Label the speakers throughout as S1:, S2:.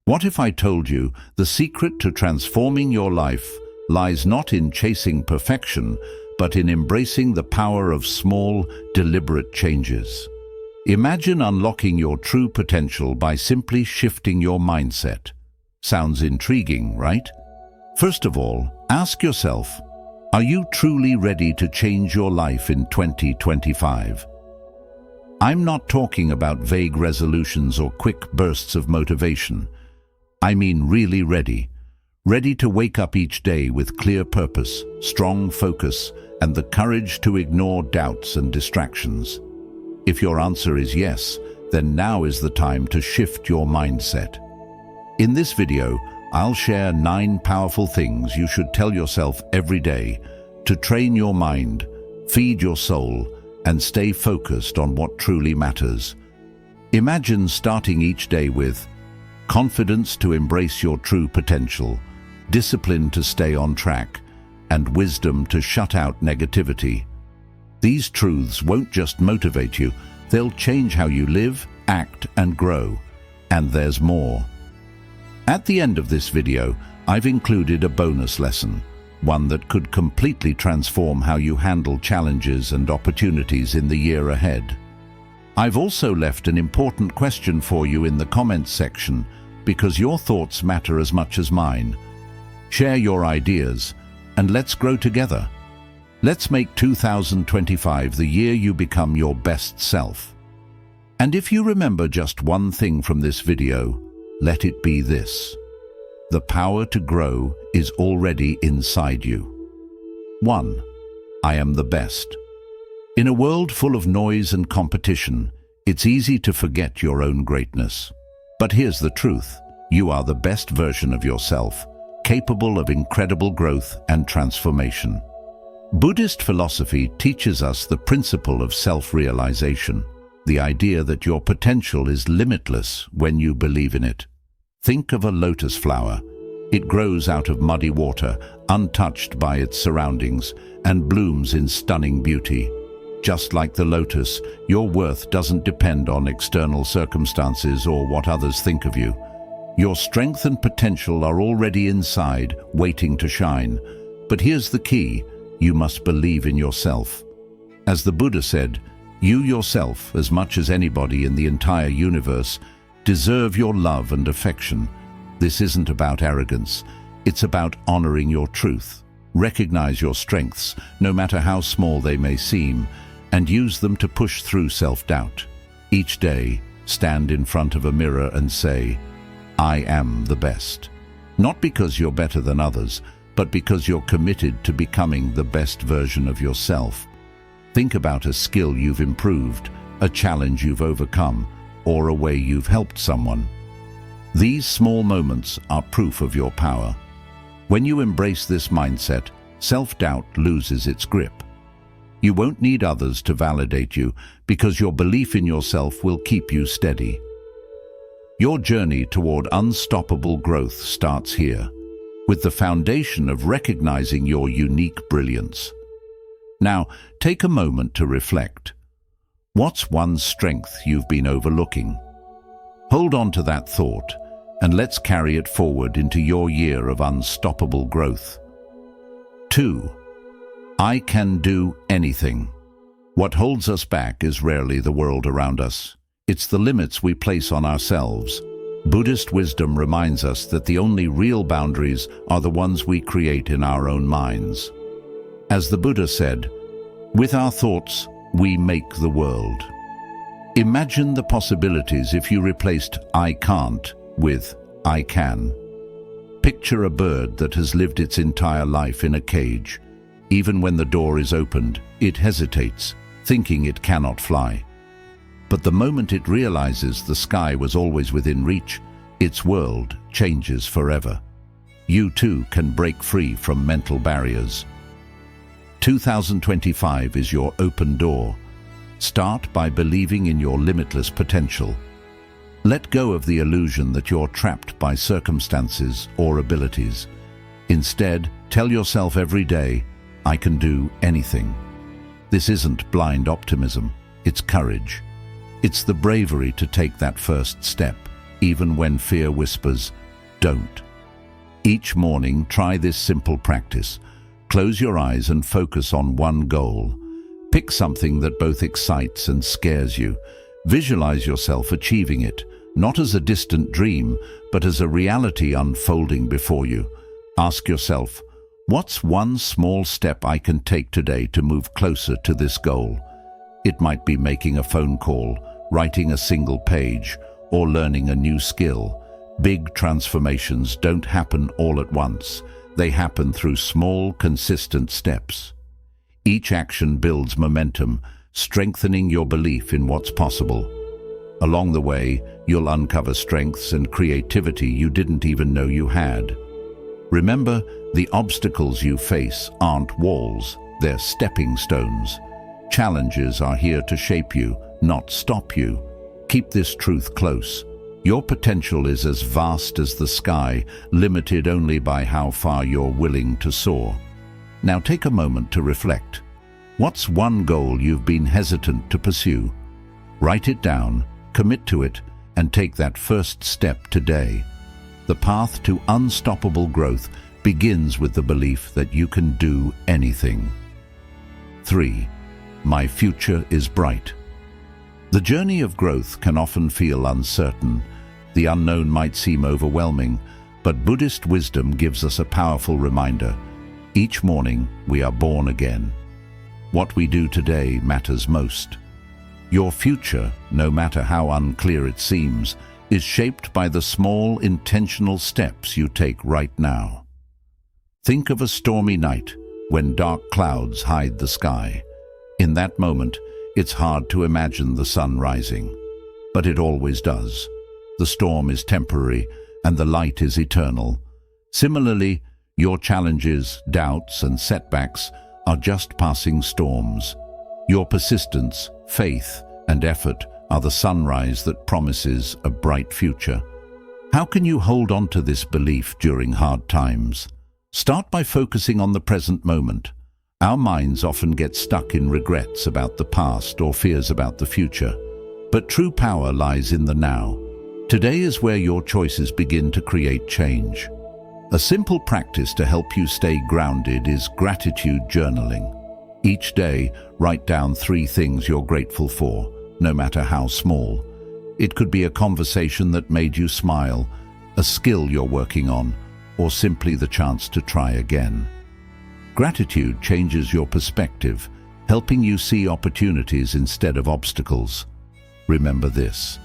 S1: What if I told you the secret to transforming your life lies not in chasing perfection, but in embracing the power of small, deliberate changes? Imagine unlocking your true potential by simply shifting your mindset. Sounds intriguing, right? First of all, ask yourself, are you truly ready to change your life in 2025? I'm not talking about vague resolutions or quick bursts of motivation. I mean really ready. Ready to wake up each day with clear purpose, strong focus, and the courage to ignore doubts and distractions. If your answer is yes, then now is the time to shift your mindset. In this video, I'll share 9 powerful things you should tell yourself every day to train your mind, feed your soul, and stay focused on what truly matters. Imagine starting each day with confidence to embrace your true potential, discipline to stay on track, and wisdom to shut out negativity. These truths won't just motivate you, they'll change how you live, act, and grow. And there's more. At the end of this video, I've included a bonus lesson, one that could completely transform how you handle challenges and opportunities in the year ahead. I've also left an important question for you in the comments section, because your thoughts matter as much as mine. Share your ideas, and let's grow together. Let's make 2025 the year you become your best self. And if you remember just one thing from this video, let it be this: the power to grow is already inside you. 1. I am the best. In a world full of noise and competition, it's easy to forget your own greatness. But here's the truth: you are the best version of yourself, capable of incredible growth and transformation. Buddhist philosophy teaches us the principle of self-realization, the idea that your potential is limitless when you believe in it. Think of a lotus flower. It grows out of muddy water, untouched by its surroundings, and blooms in stunning beauty. Just like the lotus, your worth doesn't depend on external circumstances or what others think of you. Your strength and potential are already inside, waiting to shine. But here's the key: you must believe in yourself. As the Buddha said, you yourself, as much as anybody in the entire universe, deserve your love and affection. This isn't about arrogance. It's about honoring your truth. Recognize your strengths, no matter how small they may seem, and use them to push through self-doubt. Each day, stand in front of a mirror and say, I am the best. Not because you're better than others, but because you're committed to becoming the best version of yourself. Think about a skill you've improved, a challenge you've overcome, or a way you've helped someone. These small moments are proof of your power. When you embrace this mindset, self-doubt loses its grip. You won't need others to validate you, because your belief in yourself will keep you steady. Your journey toward unstoppable growth starts here, with the foundation of recognizing your unique brilliance. Now, take a moment to reflect. What's one strength you've been overlooking? Hold on to that thought, and let's carry it forward into your year of unstoppable growth. 2. I can do anything. What holds us back is rarely the world around us. It's the limits we place on ourselves. Buddhist wisdom reminds us that the only real boundaries are the ones we create in our own minds. As the Buddha said, with our thoughts, we make the world. Imagine the possibilities if you replaced I can't with I can. Picture a bird that has lived its entire life in a cage. Even when the door is opened, it hesitates, thinking it cannot fly. But the moment it realizes the sky was always within reach, its world changes forever. You too can break free from mental barriers. 2025 is your open door. Start by believing in your limitless potential. Let go of the illusion that you're trapped by circumstances or abilities. Instead, tell yourself every day, I can do anything. This isn't blind optimism, it's courage. It's the bravery to take that first step. even when fear whispers, "Don't." Each morning, try this simple practice. Close your eyes and focus on one goal. Pick something that both excites and scares you. Visualize yourself achieving it, not as a distant dream, but as a reality unfolding before you. Ask yourself, what's one small step I can take today to move closer to this goal? It might be making a phone call, writing a single page, or learning a new skill. Big transformations don't happen all at once. They happen through small, consistent steps. Each action builds momentum, strengthening your belief in what's possible. Along the way, you'll uncover strengths and creativity you didn't even know you had. Remember, the obstacles you face aren't walls, they're stepping stones. Challenges are here to shape you, not stop you. Keep this truth close. Your potential is as vast as the sky, limited only by how far you're willing to soar. Now take a moment to reflect. What's one goal you've been hesitant to pursue? Write it down, commit to it, and take that first step today. The path to unstoppable growth begins with the belief that you can do anything. 3. My future is bright. The journey of growth can often feel uncertain. The unknown might seem overwhelming, but Buddhist wisdom gives us a powerful reminder. Each morning, we are born again. What we do today matters most. Your future, no matter how unclear it seems, is shaped by the small, intentional steps you take right now. Think of a stormy night when dark clouds hide the sky. In that moment, it's hard to imagine the sun rising, but it always does. The storm is temporary and the light is eternal. Similarly, your challenges, doubts, and setbacks are just passing storms. Your persistence, faith, and effort are the sunrise that promises a bright future. How can you hold on to this belief during hard times? Start by focusing on the present moment. Our minds often get stuck in regrets about the past or fears about the future. But true power lies in the now. Today is where your choices begin to create change. A simple practice to help you stay grounded is gratitude journaling. Each day, write down 3 things you're grateful for, no matter how small. It could be a conversation that made you smile, a skill you're working on, or simply the chance to try again. Gratitude changes your perspective, helping you see opportunities instead of obstacles. Remember this: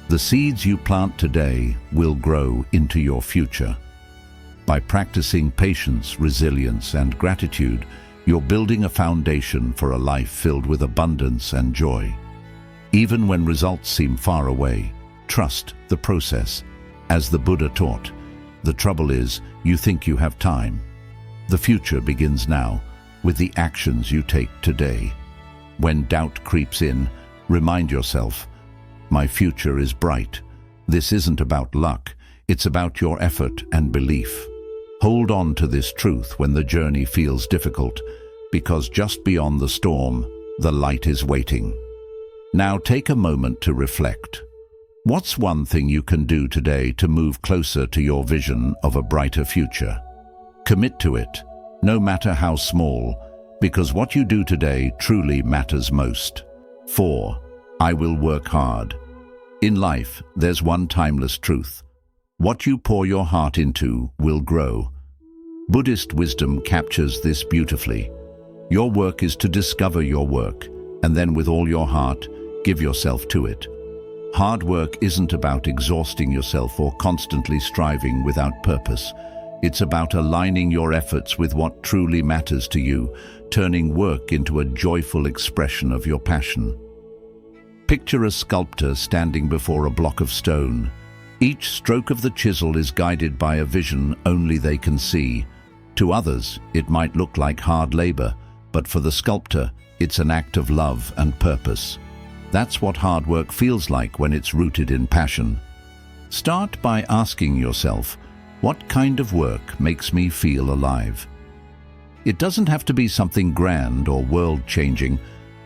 S1: the seeds you plant today will grow into your future. By practicing patience, resilience, and gratitude, you're building a foundation for a life filled with abundance and joy. Even when results seem far away, trust the process. As the Buddha taught, the trouble is, you think you have time. The future begins now, with the actions you take today. When doubt creeps in, remind yourself, my future is bright. This isn't about luck, it's about your effort and belief. Hold on to this truth when the journey feels difficult, because just beyond the storm, the light is waiting. Now take a moment to reflect. What's one thing you can do today to move closer to your vision of a brighter future? Commit to it, no matter how small, because what you do today truly matters most. 4. I will work hard. In life, there's one timeless truth. What you pour your heart into will grow. Buddhist wisdom captures this beautifully. Your work is to discover your work, and then with all your heart, give yourself to it. Hard work isn't about exhausting yourself or constantly striving without purpose. It's about aligning your efforts with what truly matters to you, turning work into a joyful expression of your passion. Picture a sculptor standing before a block of stone. Each stroke of the chisel is guided by a vision only they can see. To others, it might look like hard labor, but for the sculptor, it's an act of love and purpose. That's what hard work feels like when it's rooted in passion. Start by asking yourself, what kind of work makes me feel alive? It doesn't have to be something grand or world-changing,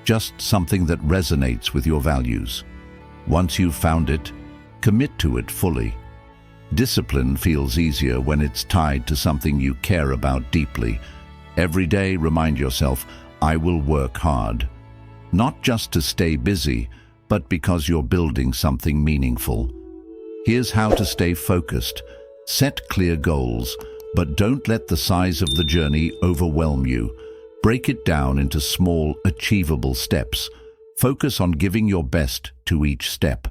S1: just something that resonates with your values. Once you've found it, Commit to it fully. Discipline feels easier when it's tied to something you care about deeply. Every day, remind yourself, I will work hard. Not just to stay busy, but because you're building something meaningful. Here's how to stay focused. Set clear goals, but don't let the size of the journey overwhelm you. Break it down into small, achievable steps. Focus on giving your best to each step.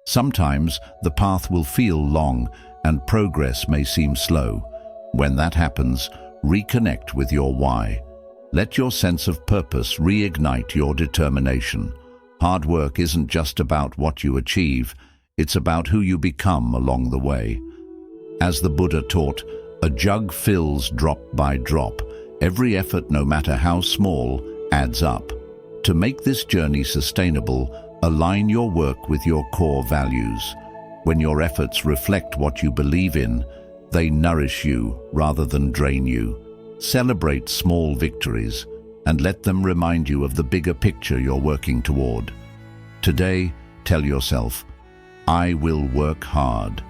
S1: Sometimes the path will feel long and progress may seem slow. When that happens, reconnect with your why. Let your sense of purpose reignite your determination. Hard work isn't just about what you achieve, it's about who you become along the way. As the Buddha taught, a jug fills drop by drop. Every effort, no matter how small, adds up. To make this journey sustainable, align your work with your core values. When your efforts reflect what you believe in, they nourish you rather than drain you. Celebrate small victories and let them remind you of the bigger picture you're working toward. Today, tell yourself, I will work hard.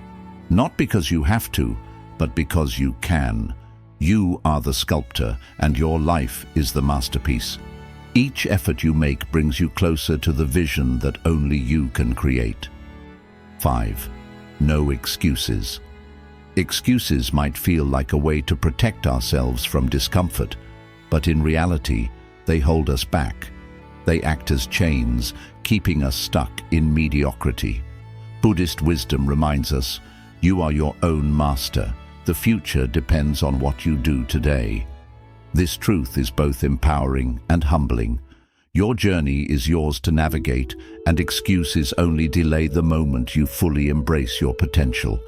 S1: Not because you have to, but because you can. You are the sculptor, and your life is the masterpiece. Each effort you make brings you closer to the vision that only you can create. 5. No excuses. Excuses might feel like a way to protect ourselves from discomfort, but in reality, they hold us back. They act as chains, keeping us stuck in mediocrity. Buddhist wisdom reminds us, you are your own master. The future depends on what you do today. This truth is both empowering and humbling. Your journey is yours to navigate, and excuses only delay the moment you fully embrace your potential.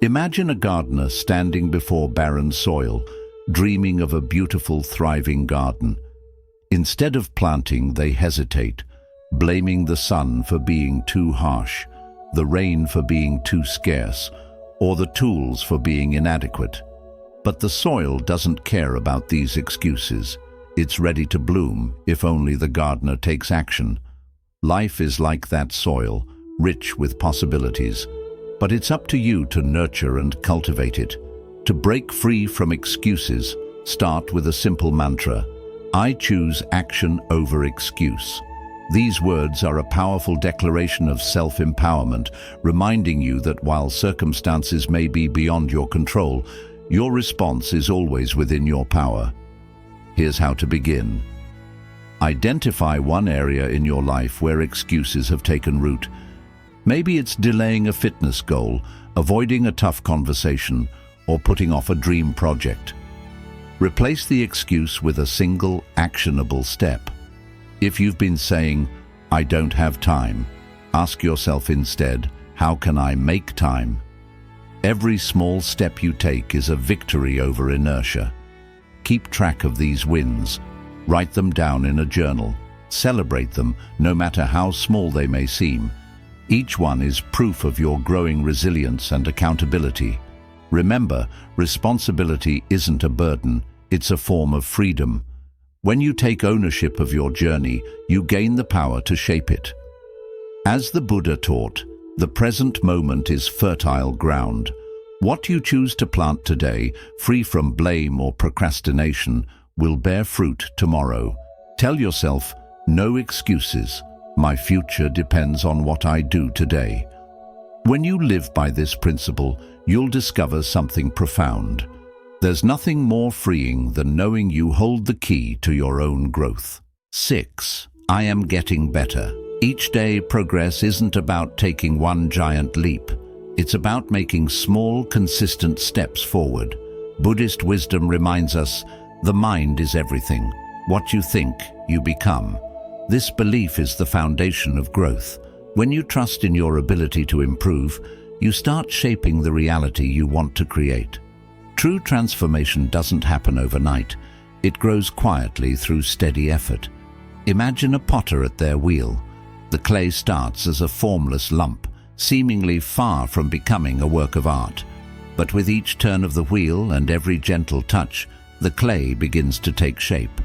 S1: Imagine a gardener standing before barren soil, dreaming of a beautiful, thriving garden. Instead of planting, they hesitate, blaming the sun for being too harsh, the rain for being too scarce, or the tools for being inadequate. But the soil doesn't care about these excuses. It's ready to bloom if only the gardener takes action. Life is like that soil, rich with possibilities. But it's up to you to nurture and cultivate it. To break free from excuses, start with a simple mantra. I choose action over excuse. These words are a powerful declaration of self-empowerment, reminding you that while circumstances may be beyond your control, your response is always within your power. Here's how to begin. Identify one area in your life where excuses have taken root. Maybe it's delaying a fitness goal, avoiding a tough conversation, or putting off a dream project. Replace the excuse with a single, actionable step. If you've been saying, I don't have time, ask yourself instead, how can I make time? Every small step you take is a victory over inertia. Keep track of these wins. Write them down in a journal. Celebrate them, no matter how small they may seem. Each one is proof of your growing resilience and accountability. Remember, responsibility isn't a burden, it's a form of freedom. When you take ownership of your journey, you gain the power to shape it. As the Buddha taught, the present moment is fertile ground. What you choose to plant today, free from blame or procrastination, will bear fruit tomorrow. Tell yourself, no excuses. My future depends on what I do today. When you live by this principle, you'll discover something profound. There's nothing more freeing than knowing you hold the key to your own growth. 6. I am getting better. Each day, progress isn't about taking one giant leap. It's about making small, consistent steps forward. Buddhist wisdom reminds us, the mind is everything. What you think, you become. This belief is the foundation of growth. When you trust in your ability to improve, you start shaping the reality you want to create. True transformation doesn't happen overnight. It grows quietly through steady effort. Imagine a potter at their wheel. The clay starts as a formless lump, seemingly far from becoming a work of art. But with each turn of the wheel and every gentle touch, the clay begins to take shape.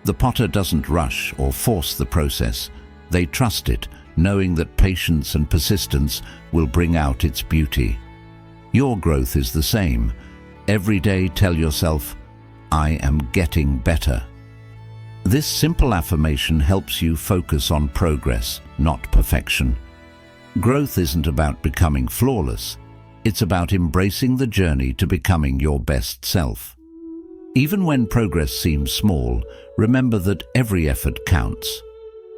S1: The potter doesn't rush or force the process. They trust it, knowing that patience and persistence will bring out its beauty. Your growth is the same. Every day tell yourself, I am getting better. This simple affirmation helps you focus on progress, not perfection. Growth isn't about becoming flawless. It's about embracing the journey to becoming your best self. Even when progress seems small, remember that every effort counts.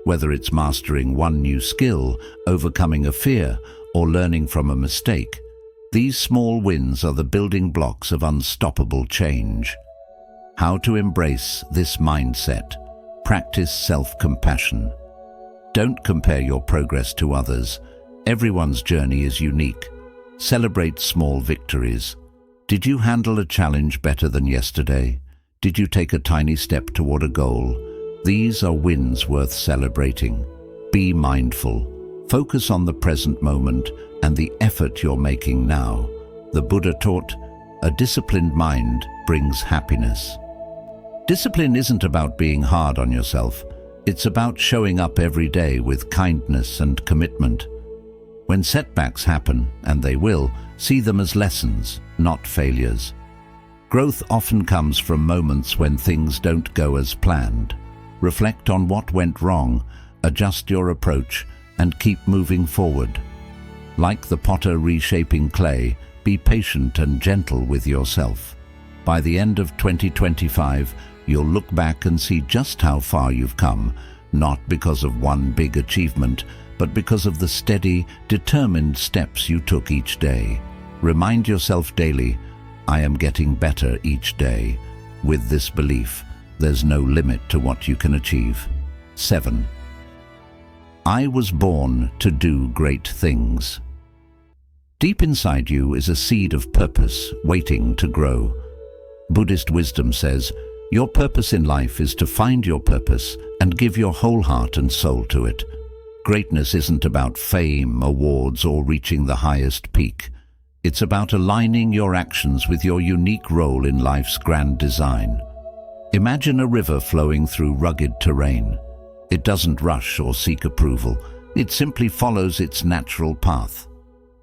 S1: Whether it's mastering one new skill, overcoming a fear, or learning from a mistake, these small wins are the building blocks of unstoppable change. How to embrace this mindset? Practice self-compassion. Don't compare your progress to others. Everyone's journey is unique. Celebrate small victories. Did you handle a challenge better than yesterday? Did you take a tiny step toward a goal? These are wins worth celebrating. Be mindful. Focus on the present moment and the effort you're making now. The Buddha taught, a disciplined mind brings happiness. Discipline isn't about being hard on yourself. It's about showing up every day with kindness and commitment. When setbacks happen, and they will, see them as lessons, not failures. Growth often comes from moments when things don't go as planned. Reflect on what went wrong, adjust your approach, and keep moving forward. Like the potter reshaping clay, be patient and gentle with yourself. By the end of 2025, you'll look back and see just how far you've come, not because of one big achievement, but because of the steady, determined steps you took each day. Remind yourself daily, I am getting better each day. With this belief, there's no limit to what you can achieve. 7. I was born to do great things. Deep inside you is a seed of purpose waiting to grow. Buddhist wisdom says, your purpose in life is to find your purpose and give your whole heart and soul to it. Greatness isn't about fame, awards, or reaching the highest peak. It's about aligning your actions with your unique role in life's grand design. Imagine a river flowing through rugged terrain. It doesn't rush or seek approval. It simply follows its natural path.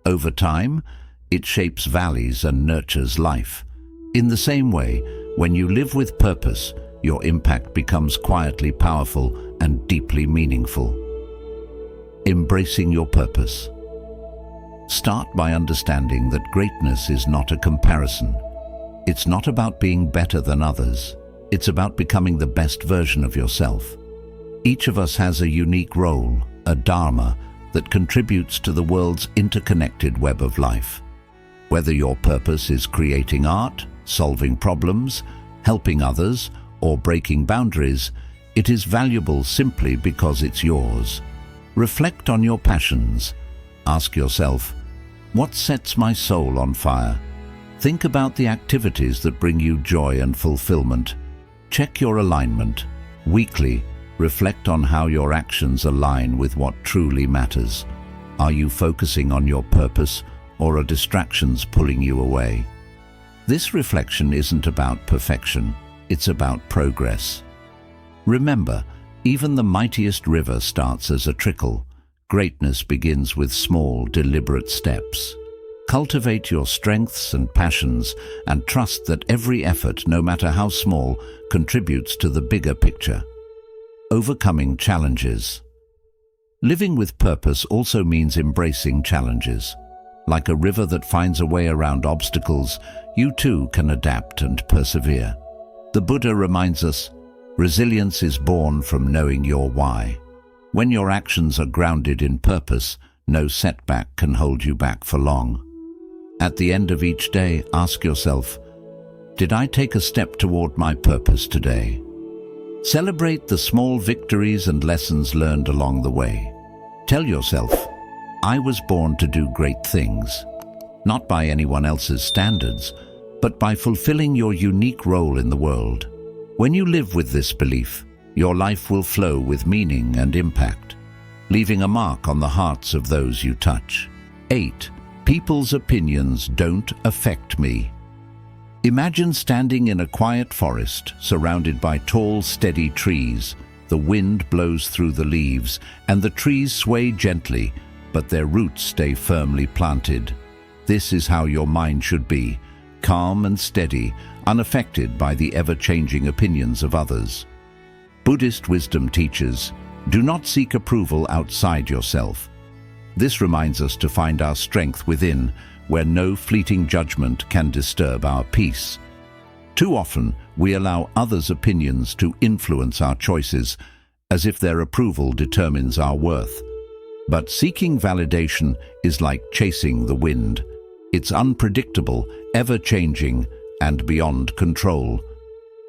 S1: Over time, it shapes valleys and nurtures life. In the same way, when you live with purpose, your impact becomes quietly powerful and deeply meaningful. Embracing your purpose. Start by understanding that greatness is not a comparison. It's not about being better than others. It's about becoming the best version of yourself. Each of us has a unique role, a dharma, that contributes to the world's interconnected web of life. Whether your purpose is creating art, solving problems, helping others, or breaking boundaries, it is valuable simply because it's yours. Reflect on your passions. Ask yourself, what sets my soul on fire? Think about the activities that bring you joy and fulfillment. Check your alignment. Weekly, reflect on how your actions align with what truly matters. Are you focusing on your purpose, or are distractions pulling you away? This reflection isn't about perfection, it's about progress. Remember, even the mightiest river starts as a trickle. Greatness begins with small, deliberate steps. Cultivate your strengths and passions and trust that every effort, no matter how small, contributes to the bigger picture. Overcoming challenges. Living with purpose also means embracing challenges. Like a river that finds a way around obstacles, you too can adapt and persevere. The Buddha reminds us, resilience is born from knowing your why. When your actions are grounded in purpose, no setback can hold you back for long. At the end of each day, ask yourself, did I take a step toward my purpose today? Celebrate the small victories and lessons learned along the way. Tell yourself, I was born to do great things, not by anyone else's standards, but by fulfilling your unique role in the world. When you live with this belief, your life will flow with meaning and impact, leaving a mark on the hearts of those you touch. 8. People's opinions don't affect me. Imagine standing in a quiet forest surrounded by tall, steady trees. The wind blows through the leaves, and the trees sway gently, but their roots stay firmly planted. This is how your mind should be, calm and steady, unaffected by the ever-changing opinions of others. Buddhist wisdom teaches, do not seek approval outside yourself. This reminds us to find our strength within, where no fleeting judgment can disturb our peace. Too often, we allow others' opinions to influence our choices, as if their approval determines our worth. But seeking validation is like chasing the wind. It's unpredictable, ever-changing, and beyond control.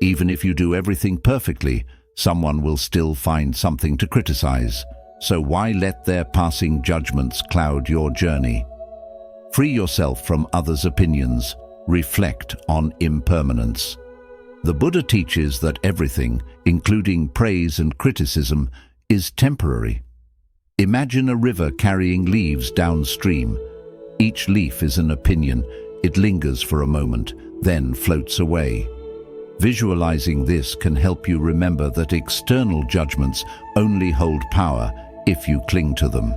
S1: Even if you do everything perfectly, someone will still find something to criticize. So why let their passing judgments cloud your journey? Free yourself from others' opinions. Reflect on impermanence. The Buddha teaches that everything, including praise and criticism, is temporary. Imagine a river carrying leaves downstream. Each leaf is an opinion. It lingers for a moment, then floats away. Visualizing this can help you remember that external judgments only hold power if you cling to them.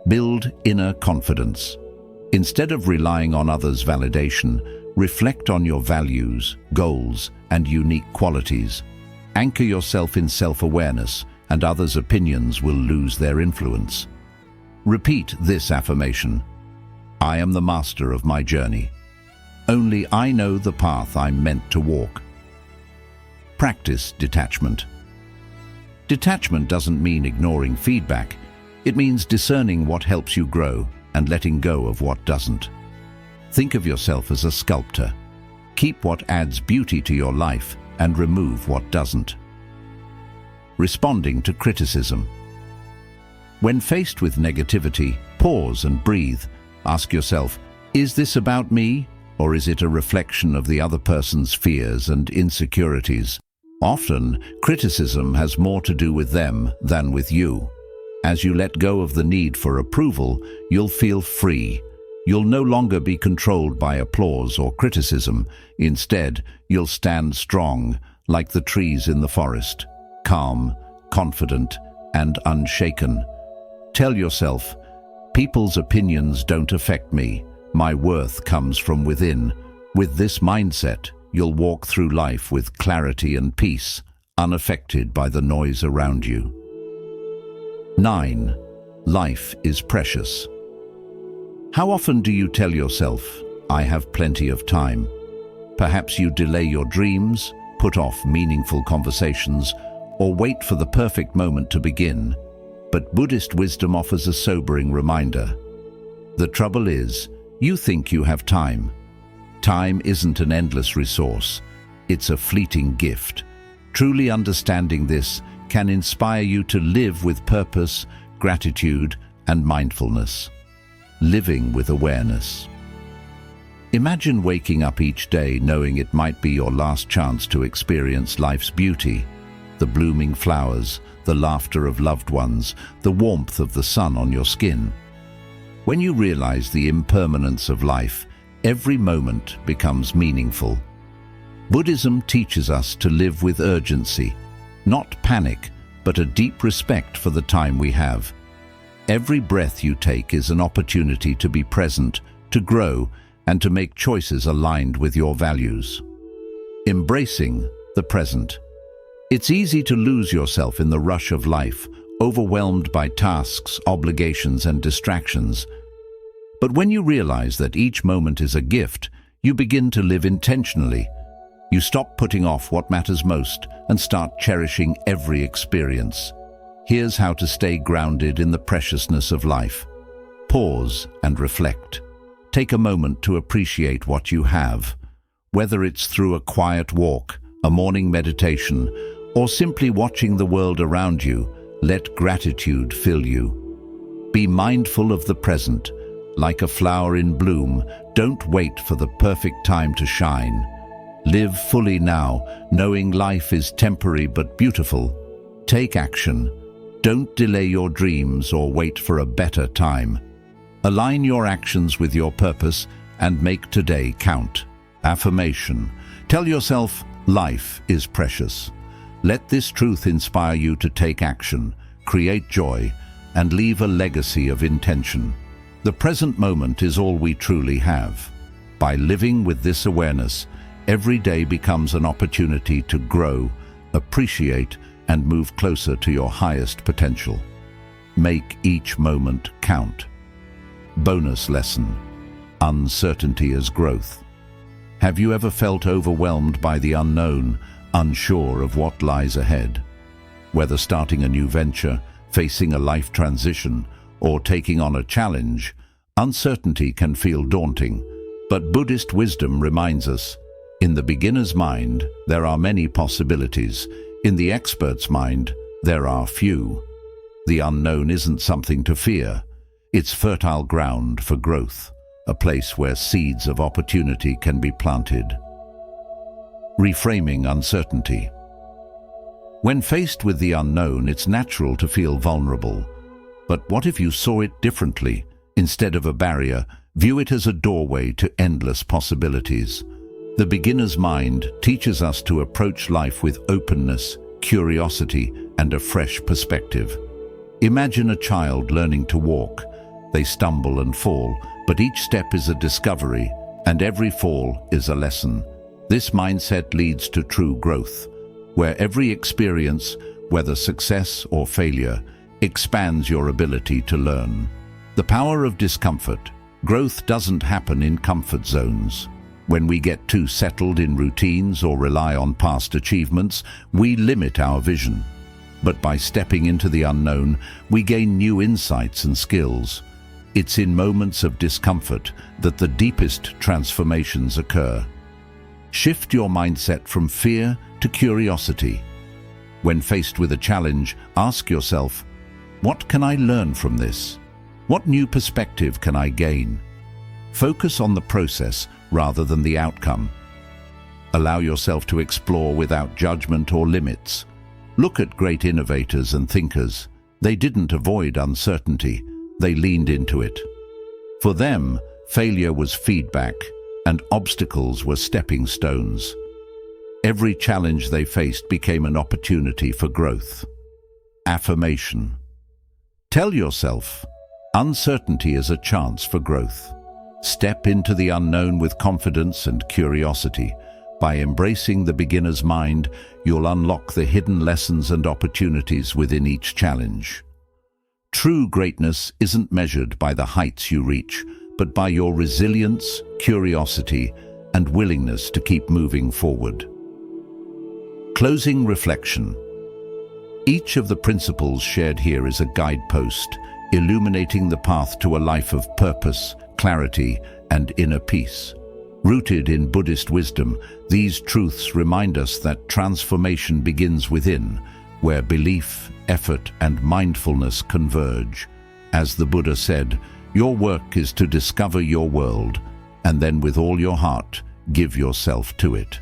S1: Build inner confidence. Instead of relying on others' validation, reflect on your values, goals, and unique qualities. Anchor yourself in self-awareness, and others' opinions will lose their influence. Repeat this affirmation. I am the master of my journey. Only I know the path I'm meant to walk. Practice detachment. Detachment doesn't mean ignoring feedback. It means discerning what helps you grow and letting go of what doesn't. Think of yourself as a sculptor. Keep what adds beauty to your life and remove what doesn't. Responding to criticism. When faced with negativity, pause and breathe. Ask yourself, is this about me, or is it a reflection of the other person's fears and insecurities? Often, criticism has more to do with them than with you. As you let go of the need for approval, you'll feel free. You'll no longer be controlled by applause or criticism. Instead, you'll stand strong, like the trees in the forest, calm, confident, and unshaken. Tell yourself, people's opinions don't affect me. My worth comes from within. With this mindset, you'll walk through life with clarity and peace, unaffected by the noise around you. 9. Life is precious. How often do you tell yourself, I have plenty of time? Perhaps you delay your dreams, put off meaningful conversations, or wait for the perfect moment to begin. But Buddhist wisdom offers a sobering reminder. The trouble is, you think you have time. Time isn't an endless resource. It's a fleeting gift. Truly understanding this can inspire you to live with purpose, gratitude, and mindfulness. Living with awareness. Imagine waking up each day knowing it might be your last chance to experience life's beauty. The blooming flowers, the laughter of loved ones, the warmth of the sun on your skin. When you realize the impermanence of life, every moment becomes meaningful. Buddhism teaches us to live with urgency, not panic, but a deep respect for the time we have. Every breath you take is an opportunity to be present, to grow, and to make choices aligned with your values. Embracing the present. It's easy to lose yourself in the rush of life, overwhelmed by tasks, obligations, and distractions. But when you realize that each moment is a gift, you begin to live intentionally. You stop putting off what matters most and start cherishing every experience. Here's how to stay grounded in the preciousness of life. Pause and reflect. Take a moment to appreciate what you have. Whether it's through a quiet walk, a morning meditation, or simply watching the world around you, let gratitude fill you. Be mindful of the present. Like a flower in bloom, don't wait for the perfect time to shine. Live fully now, knowing life is temporary but beautiful. Take action. Don't delay your dreams or wait for a better time. Align your actions with your purpose and make today count. Affirmation. Tell yourself, life is precious. Let this truth inspire you to take action, create joy, and leave a legacy of intention. The present moment is all we truly have. By living with this awareness, every day becomes an opportunity to grow, appreciate, and move closer to your highest potential. Make each moment count. Bonus lesson: uncertainty as growth. Have you ever felt overwhelmed by the unknown, unsure of what lies ahead? Whether starting a new venture, facing a life transition, or taking on a challenge, uncertainty can feel daunting. But Buddhist wisdom reminds us, in the beginner's mind, there are many possibilities. In the expert's mind, there are few. The unknown isn't something to fear. It's fertile ground for growth, a place where seeds of opportunity can be planted. Reframing uncertainty. When faced with the unknown, it's natural to feel vulnerable. But what if you saw it differently? Instead of a barrier, view it as a doorway to endless possibilities. The beginner's mind teaches us to approach life with openness, curiosity, and a fresh perspective. Imagine a child learning to walk. They stumble and fall, but each step is a discovery, and every fall is a lesson. This mindset leads to true growth, where every experience, whether success or failure, expands your ability to learn. The power of discomfort. Growth doesn't happen in comfort zones. When we get too settled in routines or rely on past achievements, we limit our vision. But by stepping into the unknown, we gain new insights and skills. It's in moments of discomfort that the deepest transformations occur. Shift your mindset from fear to curiosity. When faced with a challenge, ask yourself, what can I learn from this? What new perspective can I gain? Focus on the process rather than the outcome. Allow yourself to explore without judgment or limits. Look at great innovators and thinkers. They didn't avoid uncertainty, they leaned into it. For them, failure was feedback, and obstacles were stepping stones. Every challenge they faced became an opportunity for growth. Affirmation. Tell yourself, uncertainty is a chance for growth. Step into the unknown with confidence and curiosity. By embracing the beginner's mind, you'll unlock the hidden lessons and opportunities within each challenge. True greatness isn't measured by the heights you reach, but by your resilience, curiosity, and willingness to keep moving forward. Closing reflection. Each of the principles shared here is a guidepost, illuminating the path to a life of purpose, clarity, and inner peace. Rooted in Buddhist wisdom, these truths remind us that transformation begins within, where belief, effort, and mindfulness converge. As the Buddha said, your work is to discover your world, and then with all your heart, give yourself to it.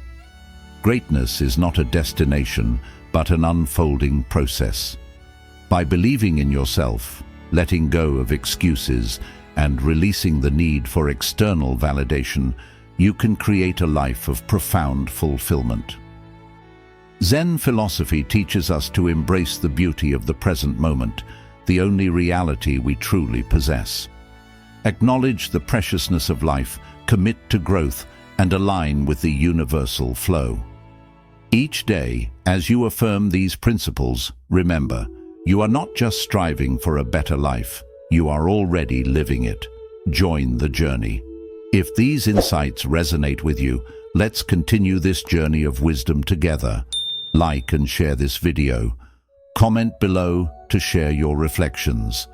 S1: Greatness is not a destination, but an unfolding process. By believing in yourself, letting go of excuses, and releasing the need for external validation, you can create a life of profound fulfillment. Zen philosophy teaches us to embrace the beauty of the present moment, the only reality we truly possess. Acknowledge the preciousness of life, commit to growth, and align with the universal flow. Each day, as you affirm these principles, remember, you are not just striving for a better life, you are already living it. Join the journey. If these insights resonate with you, let's continue this journey of wisdom together. Like and share this video. Comment below to share your reflections.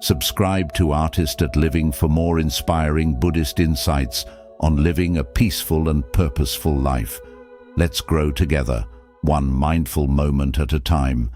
S1: Subscribe to Artist at Living for more inspiring Buddhist insights on living a peaceful and purposeful life. Let's grow together, one mindful moment at a time.